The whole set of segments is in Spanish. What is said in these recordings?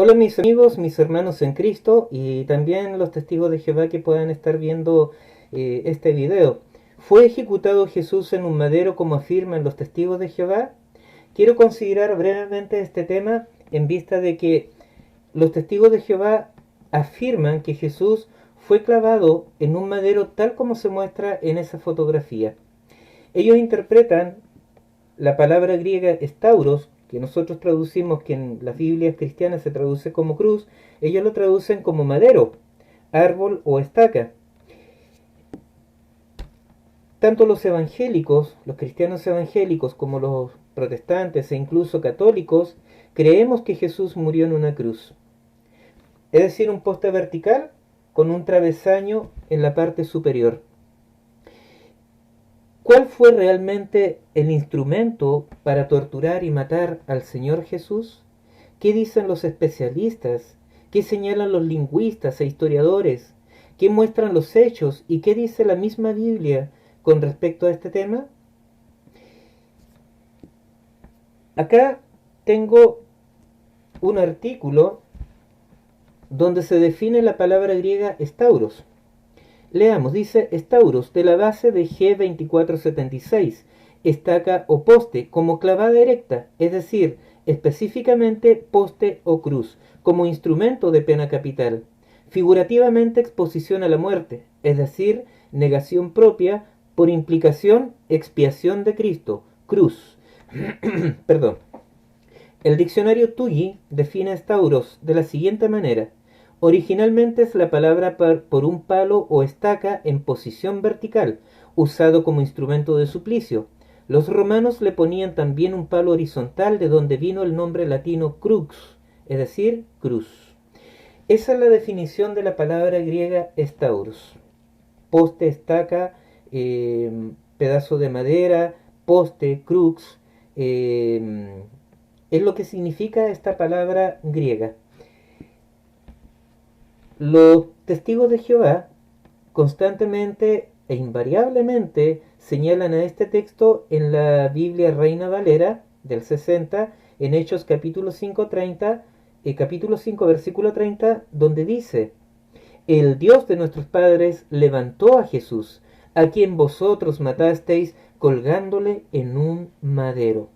Hola mis amigos, mis hermanos en Cristo y también los testigos de Jehová que puedan estar viendo este video. ¿Fue ejecutado Jesús en un madero como afirman los testigos de Jehová? Quiero considerar brevemente este tema en vista de que los testigos de Jehová afirman que Jesús fue clavado en un madero tal como se muestra en esa fotografía. Ellos interpretan la palabra griega stauros, que nosotros traducimos, que en las Biblias cristianas se traduce como cruz, ellos lo traducen como madero, árbol o estaca. Tanto los evangélicos, los cristianos evangélicos, como los protestantes e incluso católicos, creemos que Jesús murió en una cruz. Es decir, un poste vertical con un travesaño en la parte superior. ¿Cuál fue realmente el instrumento para torturar y matar al Señor Jesús? ¿Qué dicen los especialistas? ¿Qué señalan los lingüistas e historiadores? ¿Qué muestran los hechos? ¿Y qué dice la misma Biblia con respecto a este tema? Acá tengo un artículo donde se define la palabra griega stauros. Leamos, dice stauros, de la base de G2476, estaca o poste, como clavada erecta, es decir, específicamente poste o cruz, como instrumento de pena capital. Figurativamente exposición a la muerte, es decir, negación propia, por implicación, expiación de Cristo, cruz. Perdón. El diccionario Tully define stauros de la siguiente manera. Originalmente es la palabra por un palo o estaca en posición vertical, usado como instrumento de suplicio. Los romanos le ponían también un palo horizontal, de donde vino el nombre latino crux, es decir, cruz. Esa es la definición de la palabra griega stauros. Poste, estaca, pedazo de madera, poste, crux, es lo que significa esta palabra griega. Los testigos de Jehová constantemente e invariablemente señalan a este texto en la Biblia Reina Valera del 60, en Hechos capítulo 5, 30, capítulo 5, versículo 30, donde dice: el Dios de nuestros padres levantó a Jesús, a quien vosotros matasteis colgándole en un madero.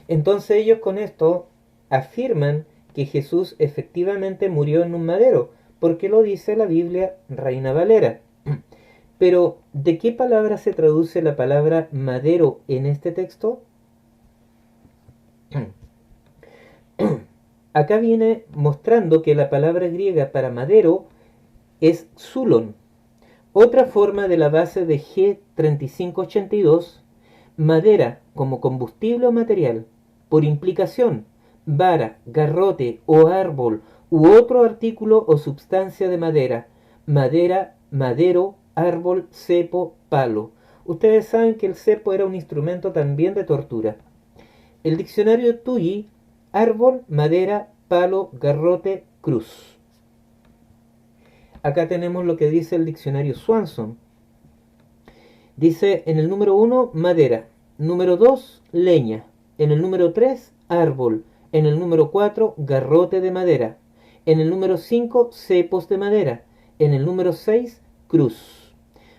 Entonces ellos con esto afirman que Jesús efectivamente murió en un madero, porque lo dice la Biblia Reina Valera. Pero, ¿de qué palabra se traduce la palabra madero en este texto? Acá viene mostrando que la palabra griega para madero es xulon. Otra forma de la base de G3582, madera como combustible o material, por implicación, vara, garrote o árbol u otro artículo o substancia de madera, madera, madero, árbol, cepo, palo. Ustedes saben que el cepo era un instrumento también de tortura. El diccionario Tully, árbol, madera, palo, garrote, cruz. Acá tenemos lo que dice el diccionario Swanson. Dice en el número 1, madera. Número 2, leña. En el número 3, árbol. En el número 4, garrote de madera. En el número 5, cepos de madera. En el número 6, cruz.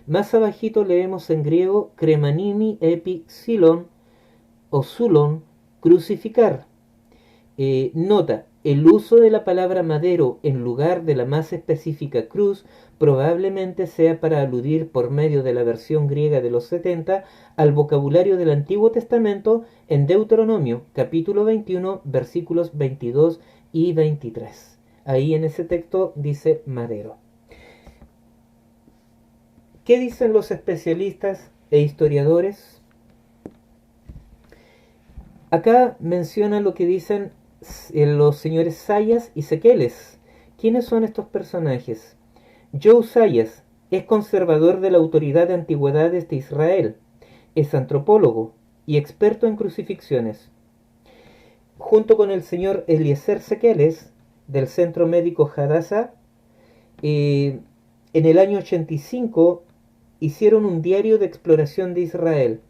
Más abajito leemos en griego cremanimi epi xilon o xulon, crucificar. Nota, el uso de la palabra madero en lugar de la más específica cruz probablemente sea para aludir por medio de la versión griega de los 70 al vocabulario del Antiguo Testamento en Deuteronomio, capítulo 21, versículos 22 y 23. Ahí en ese texto dice madero. ¿Qué dicen los especialistas e historiadores? Acá menciona lo que dicen los señores Sayas y Sequeles. ¿Quiénes son estos personajes? Joe Sayas es conservador de la Autoridad de Antigüedades de Israel, es antropólogo y experto en crucifixiones. Junto con el señor Eliezer Sequeles, del Centro Médico Hadassah, en el año 85 hicieron un diario de exploración de Israel,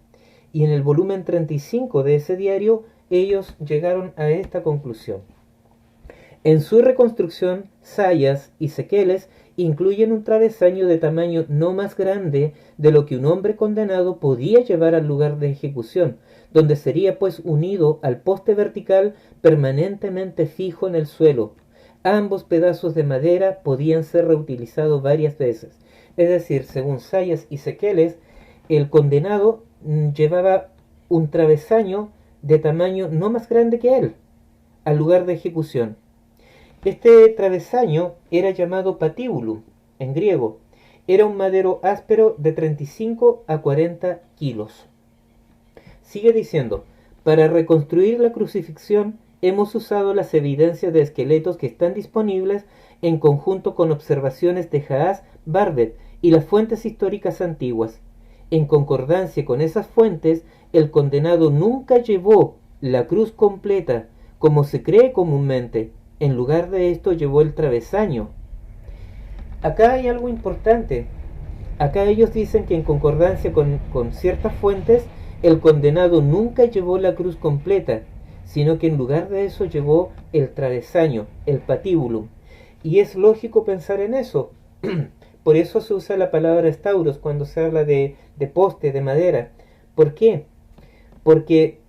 y en el volumen 35 de ese diario ellos llegaron a esta conclusión. En su reconstrucción, sayas y sequeles incluyen un travesaño de tamaño no más grande de lo que un hombre condenado podía llevar al lugar de ejecución, donde sería pues unido al poste vertical permanentemente fijo en el suelo. Ambos pedazos de madera podían ser reutilizados varias veces. Es decir, según sayas y sequeles, el condenado llevaba un travesaño de tamaño no más grande que él al lugar de ejecución. Este travesaño era llamado patíbulum en griego. Era un madero áspero de 35 a 40 kilos. Sigue diciendo, para reconstruir la crucifixión hemos usado las evidencias de esqueletos que están disponibles en conjunto con observaciones de Haas Barbet y las fuentes históricas antiguas. En concordancia con esas fuentes, el condenado nunca llevó la cruz completa, como se cree comúnmente. En lugar de esto llevó el travesaño. Acá hay algo importante. Acá ellos dicen que en concordancia con ciertas fuentes, el condenado nunca llevó la cruz completa, sino que en lugar de eso llevó el travesaño, el patíbulum. Y es lógico pensar en eso. Por eso se usa la palabra stauros cuando se habla de poste, de madera. ¿Por qué? Porque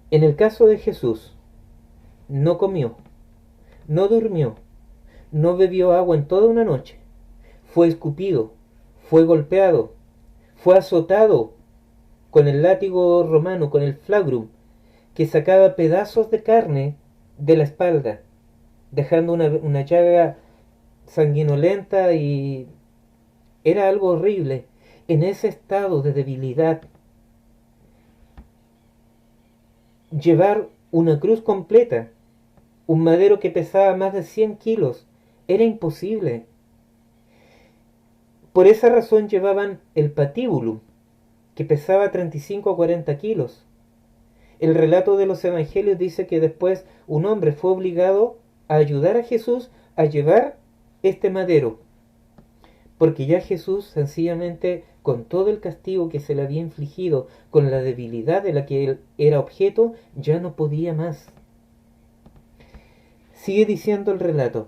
en el caso de Jesús, no comió, no durmió, no bebió agua en toda una noche. Fue escupido, fue golpeado, fue azotado con el látigo romano, con el flagrum, que sacaba pedazos de carne de la espalda, dejando una llaga sanguinolenta, y era algo horrible. En ese estado de debilidad, llevar una cruz completa, un madero que pesaba más de 100 kilos, era imposible. Por esa razón llevaban el patíbulum, que pesaba 35 a 40 kilos. El relato de los evangelios dice que después un hombre fue obligado a ayudar a Jesús a llevar este madero, porque ya Jesús, sencillamente, con todo el castigo que se le había infligido, con la debilidad de la que él era objeto, ya no podía más. Sigue diciendo el relato,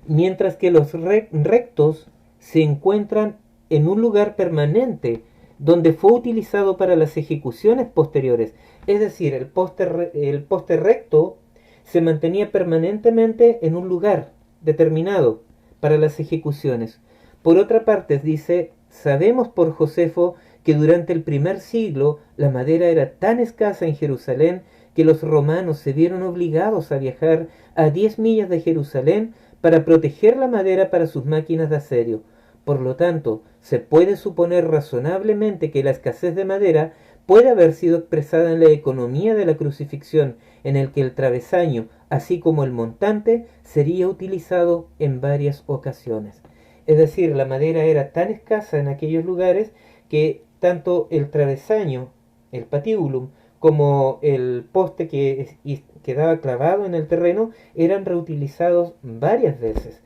mientras que los rectos se encuentran en un lugar permanente donde fue utilizado para las ejecuciones posteriores. Es decir, el poste recto se mantenía permanentemente en un lugar determinado para las ejecuciones. Por otra parte, dice, sabemos por Josefo que durante el primer siglo la madera era tan escasa en Jerusalén que los romanos se vieron obligados a viajar a 10 millas de Jerusalén para proteger la madera para sus máquinas de acero. Por lo tanto, se puede suponer razonablemente que la escasez de madera puede haber sido expresada en la economía de la crucifixión, en el que el travesaño, así como el montante, sería utilizado en varias ocasiones. Es decir, la madera era tan escasa en aquellos lugares que tanto el travesaño, el patíbulum, como el poste que quedaba clavado en el terreno eran reutilizados varias veces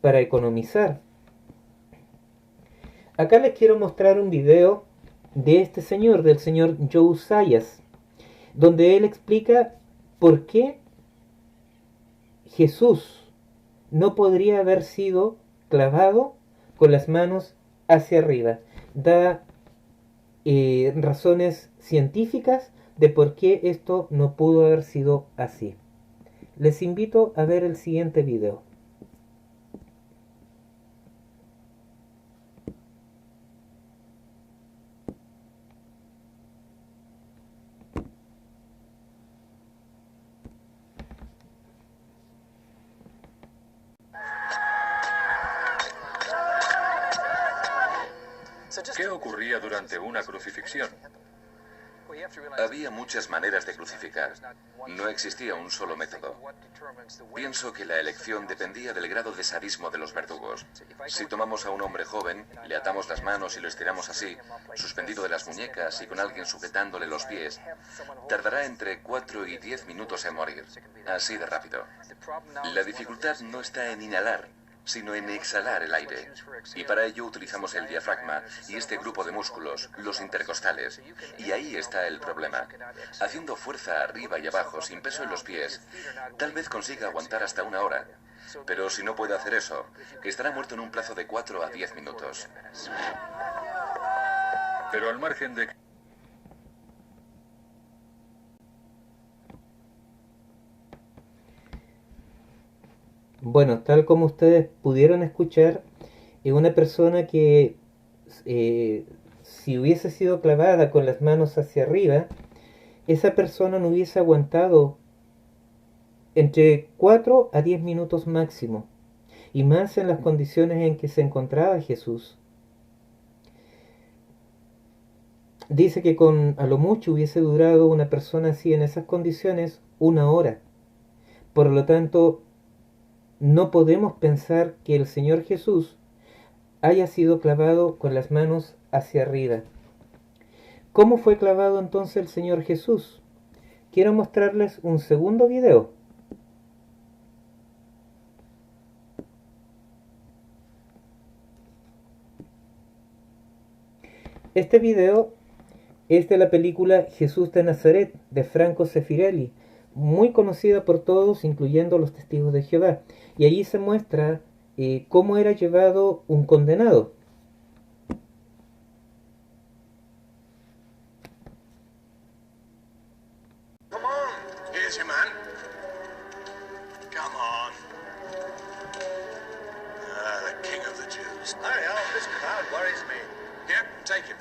para economizar. Acá les quiero mostrar un video de este señor, del señor Joe Sayas, donde él explica por qué Jesús no podría haber sido clavado con las manos hacia arriba. Da razones científicas de por qué esto no pudo haber sido así. Les invito a ver el siguiente video. ¿Qué ocurría durante una crucifixión? Había muchas maneras de crucificar. No existía un solo método. Pienso que la elección dependía del grado de sadismo de los verdugos. Si tomamos a un hombre joven, le atamos las manos y lo estiramos así, suspendido de las muñecas y con alguien sujetándole los pies, tardará entre 4 y 10 minutos en morir. Así de rápido. La dificultad no está en inhalar, sino en exhalar el aire. Y para ello utilizamos el diafragma y este grupo de músculos, los intercostales. Y ahí está el problema. Haciendo fuerza arriba y abajo, sin peso en los pies, tal vez consiga aguantar hasta 1 hora. Pero si no puede hacer eso, estará muerto en un plazo de 4 a 10 minutos. Pero al margen de... Bueno, tal como ustedes pudieron escuchar, es una persona que si hubiese sido clavada con las manos hacia arriba, esa persona no hubiese aguantado entre 4 a 10 minutos máximo, y más en las condiciones en que se encontraba Jesús. Dice que a lo mucho hubiese durado una persona así en esas condiciones 1 hora. Por lo tanto, no podemos pensar que el Señor Jesús haya sido clavado con las manos hacia arriba. ¿Cómo fue clavado entonces el Señor Jesús? Quiero mostrarles un segundo video. Este video es de la película Jesús de Nazaret, de Franco Sefirelli, muy conocida por todos, incluyendo los testigos de Jehová. Y allí se muestra cómo era llevado un condenado. Come on, here's your man. Come on. The king of the Jews. Hurry up, this crowd worries me. Here, take him.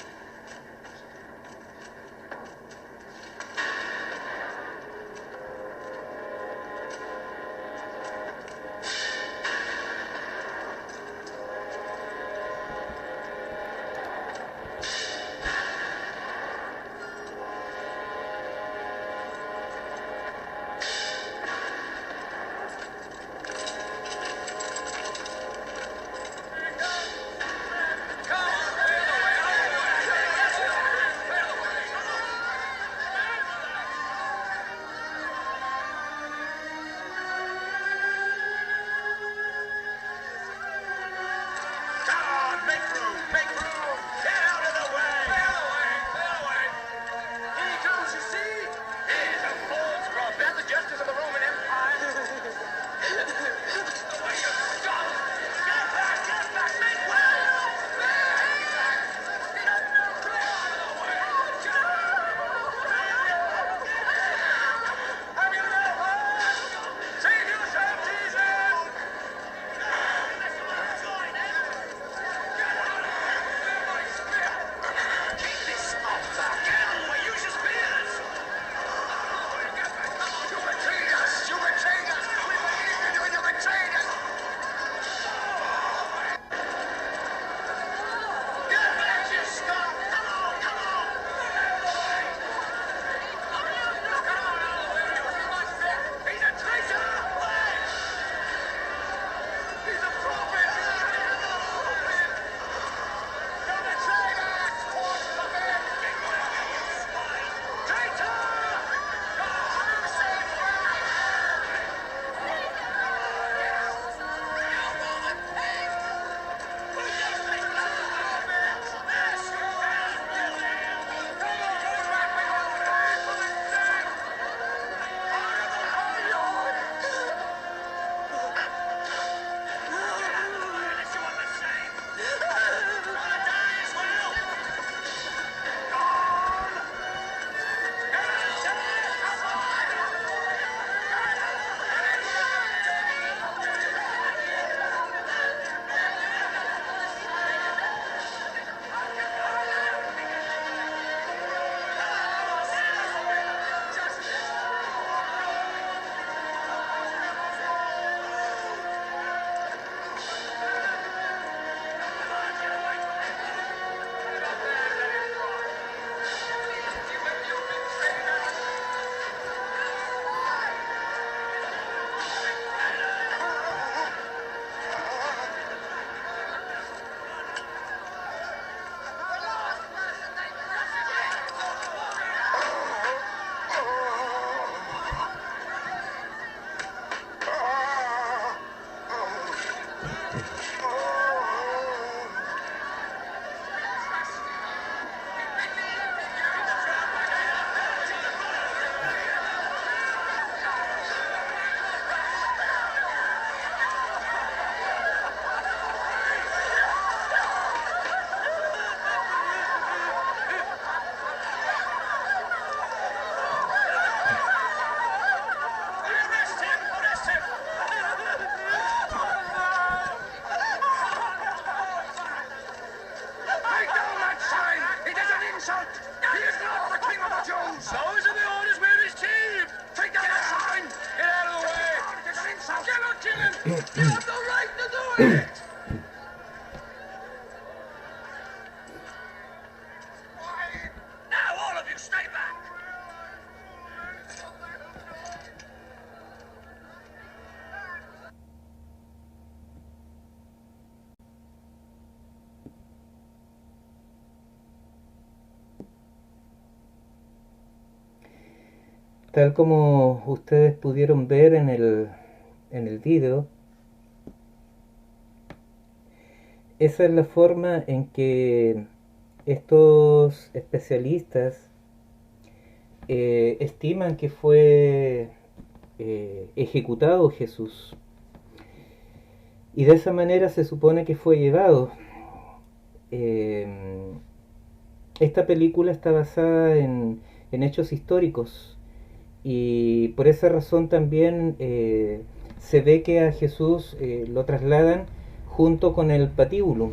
have the right to do it! Quiet! Now all of you stay back! Tal como ustedes pudieron ver en el video, esa es la forma en que estos especialistas estiman que fue ejecutado Jesús. Y de esa manera se supone que fue llevado. Esta película está basada en hechos históricos. Y por esa razón también se ve que a Jesús lo trasladan junto con el patíbulo.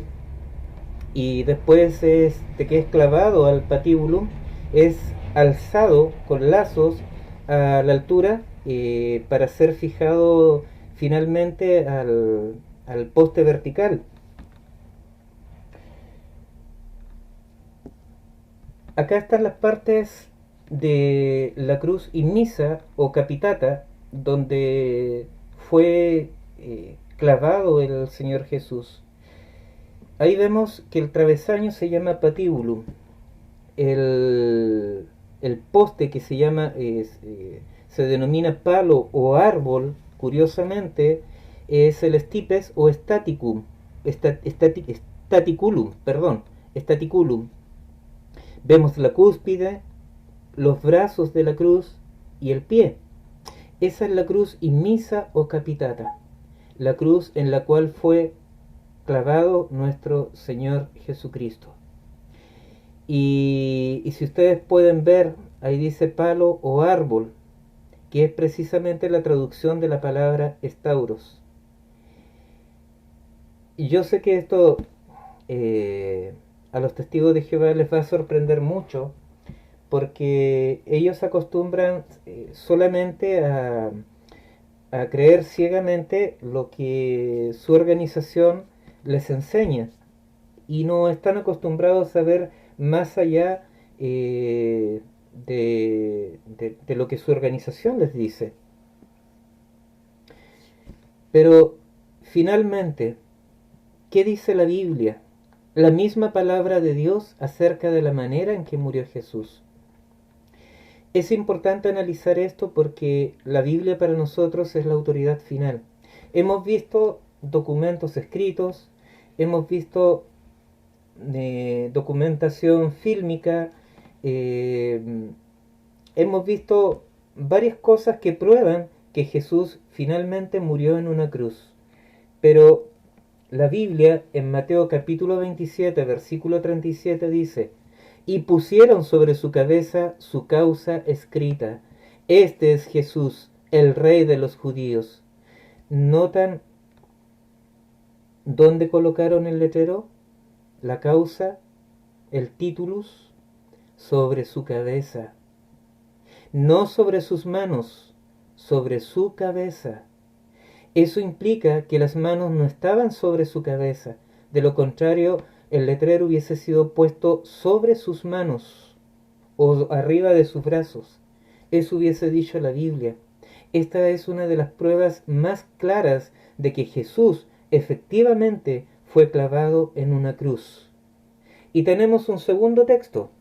Y después de que es clavado al patíbulo, es alzado con lazos a la altura para ser fijado finalmente al poste vertical. Acá están las partes de la cruz inmisa o capitata donde fue clavado el Señor Jesús. Ahí vemos que el travesaño se llama patíbulo. El poste que se llama se denomina palo o árbol, curiosamente, es el stipes o staticulum. Vemos la cúspide, los brazos de la cruz y el pie. Esa es la cruz inmisa o capitata, la cruz en la cual fue clavado nuestro Señor Jesucristo. Y si ustedes pueden ver, ahí dice palo o árbol, que es precisamente la traducción de la palabra estauros. Y yo sé que esto a los testigos de Jehová les va a sorprender mucho, porque ellos acostumbran solamente a creer ciegamente lo que su organización les enseña y no están acostumbrados a ver más allá de lo que su organización les dice. Pero finalmente, ¿qué dice la Biblia? La misma palabra de Dios acerca de la manera en que murió Jesús. Es importante analizar esto porque la Biblia para nosotros es la autoridad final. Hemos visto documentos escritos, hemos visto documentación fílmica, hemos visto varias cosas que prueban que Jesús finalmente murió en una cruz. Pero la Biblia en Mateo capítulo 27, versículo 37 dice: y pusieron sobre su cabeza su causa escrita: este es Jesús, el Rey de los judíos. ¿Notan dónde colocaron el letrero? La causa, el titulus, sobre su cabeza. No sobre sus manos, sobre su cabeza. Eso implica que las manos no estaban sobre su cabeza. De lo contrario, el letrero hubiese sido puesto sobre sus manos o arriba de sus brazos. Eso hubiese dicho la Biblia. Esta es una de las pruebas más claras de que Jesús efectivamente fue clavado en una cruz. Y tenemos un segundo texto.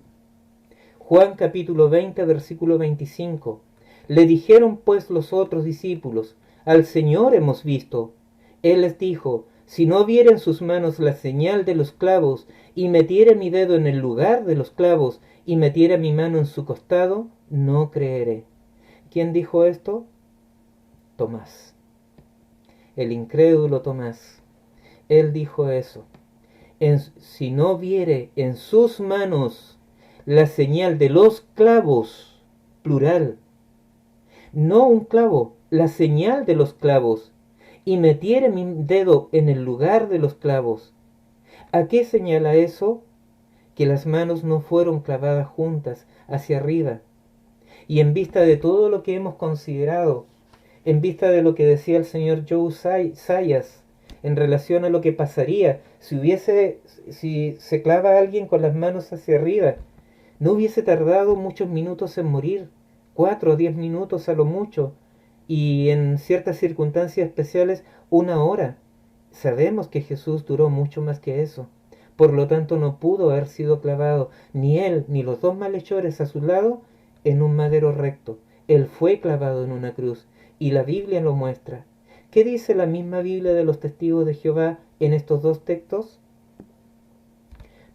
Juan capítulo 20, versículo 25. Le dijeron pues los otros discípulos: al Señor hemos visto. Él les dijo: si no viere en sus manos la señal de los clavos, y metiere mi dedo en el lugar de los clavos, y metiere mi mano en su costado, no creeré. ¿Quién dijo esto? Tomás, el incrédulo Tomás. Él dijo eso. Si no viere en sus manos la señal de los clavos, plural, no un clavo, la señal de los clavos, y metiere mi dedo en el lugar de los clavos. ¿A qué señala eso? Que las manos no fueron clavadas juntas hacia arriba. Y en vista de todo lo que hemos considerado, en vista de lo que decía el señor Joe Sayas en relación a lo que pasaría si se clava a alguien con las manos hacia arriba. No hubiese tardado muchos minutos en morir, 4 o 10 minutos a lo mucho, y en ciertas circunstancias especiales 1 hora. Sabemos que Jesús duró mucho más que eso. Por lo tanto, no pudo haber sido clavado ni él ni los dos malhechores a su lado en un madero recto. Él fue clavado en una cruz, y la Biblia lo muestra. ¿Qué dice la misma Biblia de los testigos de Jehová en estos dos textos?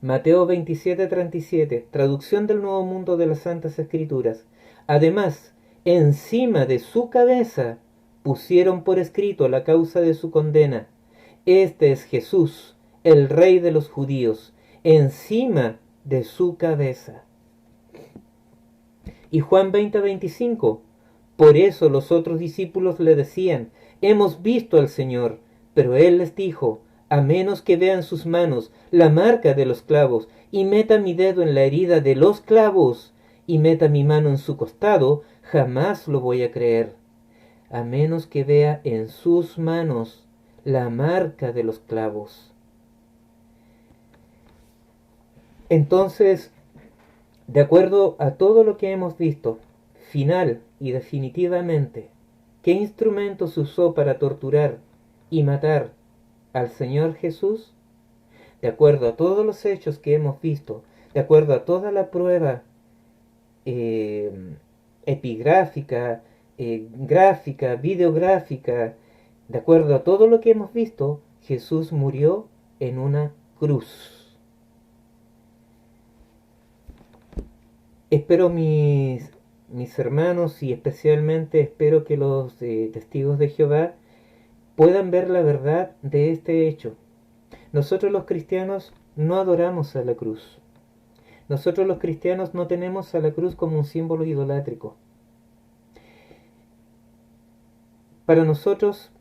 Mateo 27:37, traducción del Nuevo Mundo de las Santas Escrituras. Además, encima de su cabeza pusieron por escrito la causa de su condena. Este es Jesús, el Rey de los judíos, encima de su cabeza. Y Juan 20:25, por eso los otros discípulos le decían, hemos visto al Señor, pero él les dijo, a menos que vean sus manos la marca de los clavos, y meta mi dedo en la herida de los clavos, y meta mi mano en su costado, jamás lo voy a creer. A menos que vea en sus manos la marca de los clavos. Entonces, de acuerdo a todo lo que hemos visto, final y definitivamente, ¿qué instrumento se usó para torturar y matar al Señor Jesús? De acuerdo a todos los hechos que hemos visto, de acuerdo a toda la prueba epigráfica, gráfica, videográfica, de acuerdo a todo lo que hemos visto, Jesús murió en una cruz. Espero mis hermanos y especialmente espero que los testigos de Jehová puedan ver la verdad de este hecho. Nosotros los cristianos no adoramos a la cruz. Nosotros los cristianos no tenemos a la cruz como un símbolo idolátrico. Para nosotros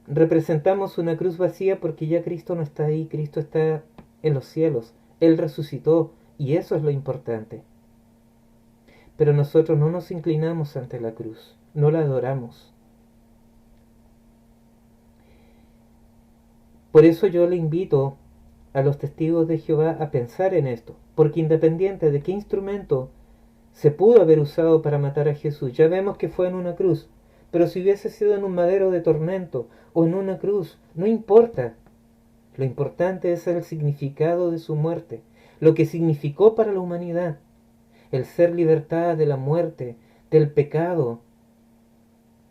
representamos una cruz vacía porque ya Cristo no está ahí, Cristo está en los cielos. Él resucitó y eso es lo importante. Pero nosotros no nos inclinamos ante la cruz, no la adoramos. Por eso yo le invito a los testigos de Jehová a pensar en esto, porque independiente de qué instrumento se pudo haber usado para matar a Jesús, ya vemos que fue en una cruz, pero si hubiese sido en un madero de tormento o en una cruz, no importa. Lo importante es el significado de su muerte, lo que significó para la humanidad, el ser libertada de la muerte, del pecado,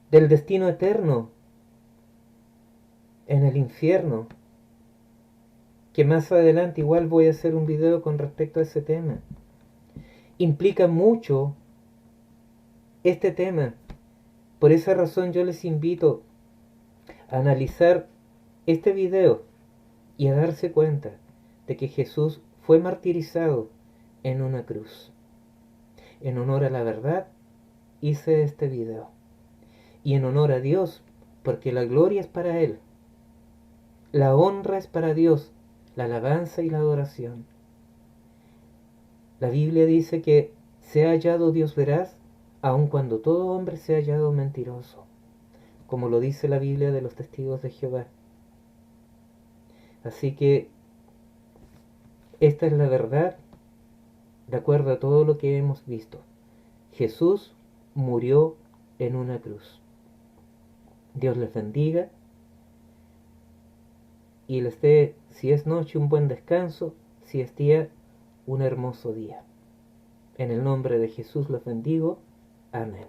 del destino eterno en el infierno, que más adelante igual voy a hacer un video con respecto a ese tema. Implica mucho este tema. Por esa razón yo les invito a analizar este video y a darse cuenta de que Jesús fue martirizado en una cruz. En honor a la verdad hice este video. Y en honor a Dios, porque la gloria es para Él. La honra es para Dios, la alabanza y la adoración. La Biblia dice que se ha hallado Dios veraz, aun cuando todo hombre se ha hallado mentiroso, como lo dice la Biblia de los testigos de Jehová. Así que esta es la verdad de acuerdo a todo lo que hemos visto. Jesús murió en una cruz. Dios les bendiga y les dé, si es noche, un buen descanso, si es día, un hermoso día. En el nombre de Jesús los bendigo. Amén.